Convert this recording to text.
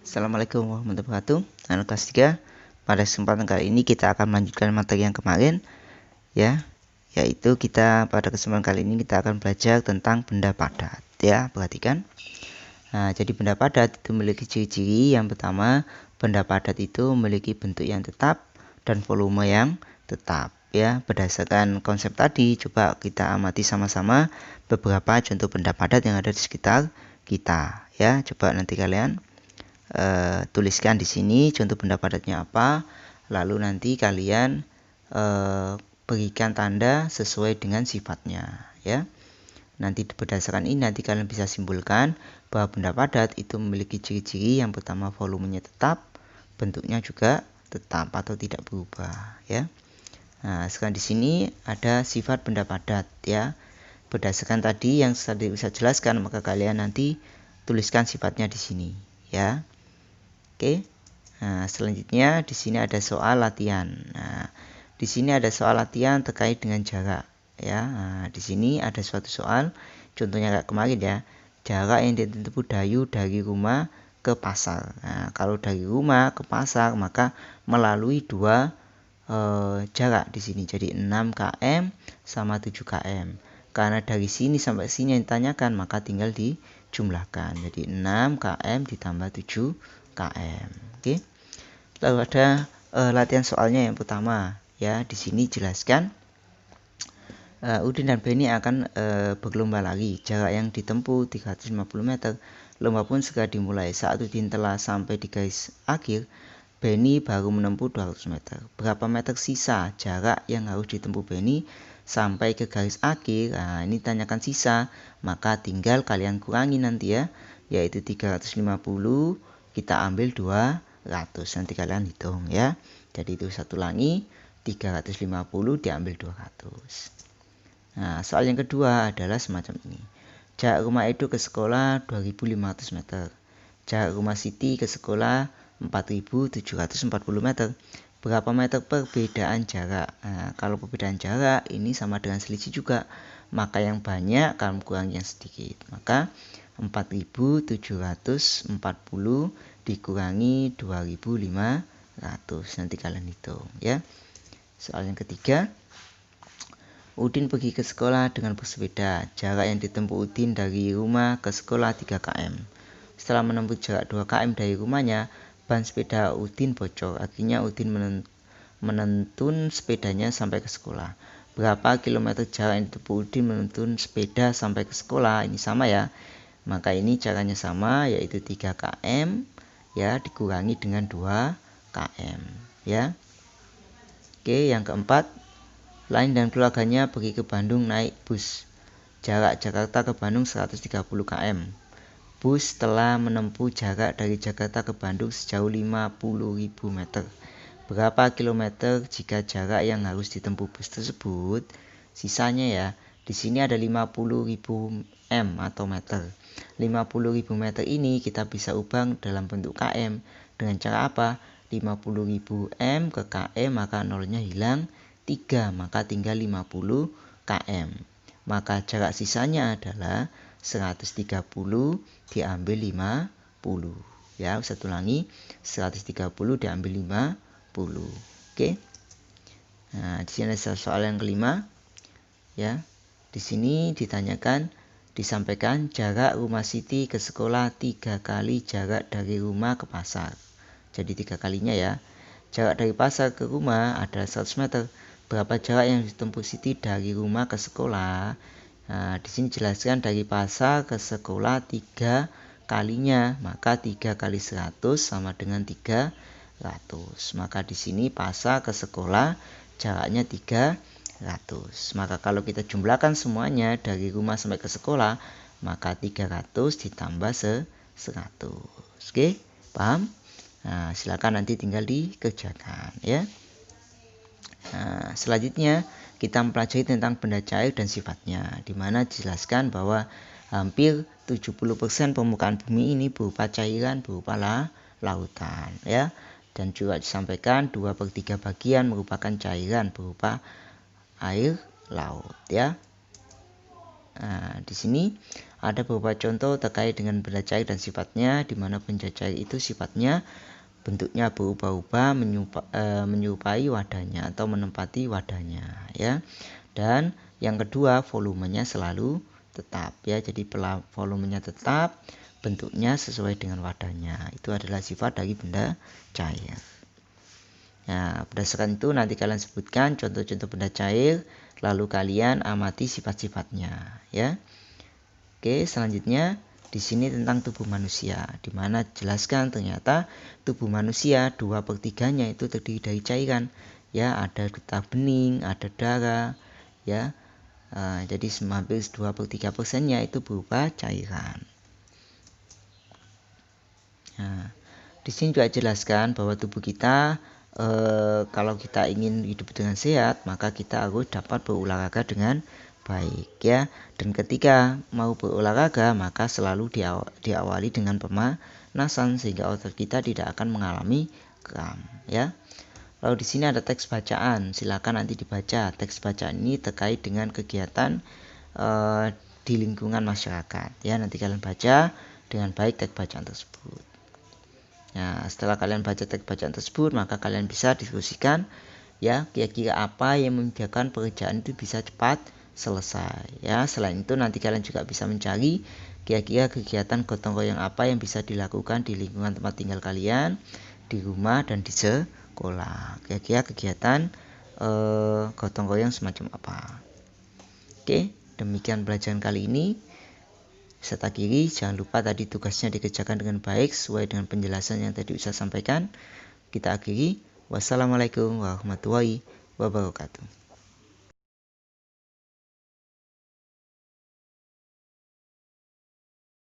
Assalamualaikum warahmatullahi wabarakatuh. Anak kelas 3, pada kesempatan kali ini kita akan melanjutkan materi yang kemarin, ya, yaitu pada kesempatan kali ini kita akan belajar tentang benda padat, ya. Perhatikan. Nah, jadi benda padat itu memiliki ciri-ciri. Yang pertama, benda padat itu memiliki bentuk yang tetap dan volume yang tetap, ya. Berdasarkan konsep tadi, coba kita amati sama-sama beberapa contoh benda padat yang ada di sekitar kita, ya. Coba nanti kalian tuliskan di sini contoh benda padatnya apa, lalu nanti kalian berikan tanda sesuai dengan sifatnya, ya. Nanti berdasarkan ini nanti kalian bisa simpulkan bahwa benda padat itu memiliki ciri-ciri. Yang pertama, volumenya tetap, bentuknya juga tetap atau tidak berubah, ya. Nah, sekarang di sini ada sifat benda padat, ya. Berdasarkan tadi yang saya bisa jelaskan, maka kalian nanti tuliskan sifatnya di sini, ya. Oke. Nah, selanjutnya di sini ada soal latihan. Nah, di sini ada soal latihan terkait dengan jarak, ya. Nah, di sini ada suatu soal, contohnya kayak kemarin, ya. Jarak yang ditempuh Dayu dari rumah ke pasar. Nah, kalau dari rumah ke pasar maka melalui dua jarak di sini. Jadi 6 km sama 7 km. Karena dari sini sampai sini yang ditanyakan, maka tinggal dijumlahkan. Jadi 6 km ditambah 7 km. Oke. Lalu ada latihan soalnya yang pertama, ya. Di sini jelaskan Udin dan Beni akan berlomba lari. Jarak yang ditempuh 350 meter. Lomba pun segera dimulai. Saat Udin telah sampai di garis akhir, Beni baru menempuh 200 meter. Berapa meter sisa jarak yang harus ditempuh Beni sampai ke garis akhir? Nah, ini tanyakan sisa, maka tinggal kalian kurangi nanti, ya. Yaitu 350 kita ambil 200. Nanti kalian hitung, ya. Jadi itu satu ulangi, 350 diambil 200. Nah, soal yang kedua adalah semacam ini. Jarak rumah Edo ke sekolah 2500 meter. Jarak rumah Siti ke sekolah 4740 meter. Berapa meter perbedaan jarak? Nah, kalau perbedaan jarak ini sama dengan selisih juga, maka yang banyak akan kurangi yang sedikit. Maka 4740 dikurangi 2500. Nanti kalian hitung, ya. Soal yang ketiga. Udin pergi ke sekolah dengan bersepeda. Jarak yang ditempuh Udin dari rumah ke sekolah 3 km. Setelah menempuh jarak 2 km dari rumahnya, ban sepeda Udin bocor. Akhirnya Udin menuntun sepedanya sampai ke sekolah. Berapa kilometer jarak yang ditempuh Udin menuntun sepeda sampai ke sekolah? Ini sama, ya. Maka ini caranya sama, yaitu 3 km, ya, dikurangi dengan 2 km, ya. Oke, yang keempat. Lain dan keluarganya pergi ke Bandung naik bus. Jarak Jakarta ke Bandung 130 km. Bus telah menempuh jarak dari Jakarta ke Bandung sejauh 50.000 meter. Berapa kilometer jika jarak yang harus ditempuh bus tersebut? Sisanya, ya. Di sini ada 50.000 m atau meter. 50.000 meter ini kita bisa ubah dalam bentuk km. Dengan cara apa? 50.000 m ke km, maka nolnya hilang 3, maka tinggal 50 km. Maka jarak sisanya adalah 130 diambil 50. Ya, satu ulangi, 130 diambil 50. Oke. Nah, di sini ada soal yang kelima. Ya. Di sini disampaikan jarak rumah Siti ke sekolah 3 kali jarak dari rumah ke pasar. Jadi 3 kalinya, ya. Jarak dari pasar ke rumah adalah 100 meter. Berapa jarak yang ditempuh Siti dari rumah ke sekolah? Nah, di sini jelaskan dari pasar ke sekolah 3 kalinya, maka 3 kali 100 sama dengan 300. Maka di sini pasar ke sekolah jaraknya 300. Maka kalau kita jumlahkan semuanya dari rumah sampai ke sekolah, maka 300 ditambah 100. Oke, paham? Nah, silakan nanti tinggal dikerjakan, ya. Nah, selanjutnya kita mempelajari tentang benda cair dan sifatnya, di mana dijelaskan bahwa hampir 70% permukaan bumi ini berupa cairan, berupa lautan, ya. Dan juga disampaikan 2/3 bagian merupakan cairan berupa air laut, ya. Nah, di sini ada beberapa contoh terkait dengan benda cair dan sifatnya, di mana benda cair itu sifatnya bentuknya berubah-ubah menyerupai wadahnya atau menempati wadahnya ya. Dan yang kedua, volumenya selalu tetap ya. Jadi volumenya tetap, bentuknya sesuai dengan wadahnya. Itu adalah sifat dari benda cair. Nah, berdasarkan itu nanti kalian sebutkan contoh-contoh benda cair, lalu kalian amati sifat-sifatnya ya. Oke, selanjutnya di sini tentang tubuh manusia, di mana jelaskan ternyata tubuh manusia 2/3-nya itu terdiri dari cairan. Ya, ada getah bening, ada darah, ya. Jadi hampir 2/3%-nya itu berupa cairan. Nah, di sini juga jelaskan bahwa tubuh kita kalau kita ingin hidup dengan sehat, maka kita harus dapat berolahraga dengan baik ya. Dan ketika mau berolahraga maka selalu diawali dengan pemanasan sehingga otot kita tidak akan mengalami kram ya. Lalu di sini ada teks bacaan, silakan nanti dibaca. Teks bacaan ini terkait dengan kegiatan di lingkungan masyarakat ya. Nanti kalian baca dengan baik teks bacaan tersebut. Nah, setelah kalian baca teks bacaan tersebut, maka kalian bisa diskusikan ya kira-kira apa yang memudahkan pekerjaan itu bisa cepat selesai ya. Selain itu nanti kalian juga bisa mencari kira-kira kegiatan gotong royong apa yang bisa dilakukan di lingkungan tempat tinggal kalian, di rumah dan di sekolah. Kira-kira kegiatan gotong royong semacam apa. Oke, demikian pelajaran kali ini. Serta kiri, jangan lupa tadi tugasnya dikerjakan dengan baik sesuai dengan penjelasan yang tadi Ustaz sampaikan. Kita akhiri. Wassalamualaikum warahmatullahi wabarakatuh.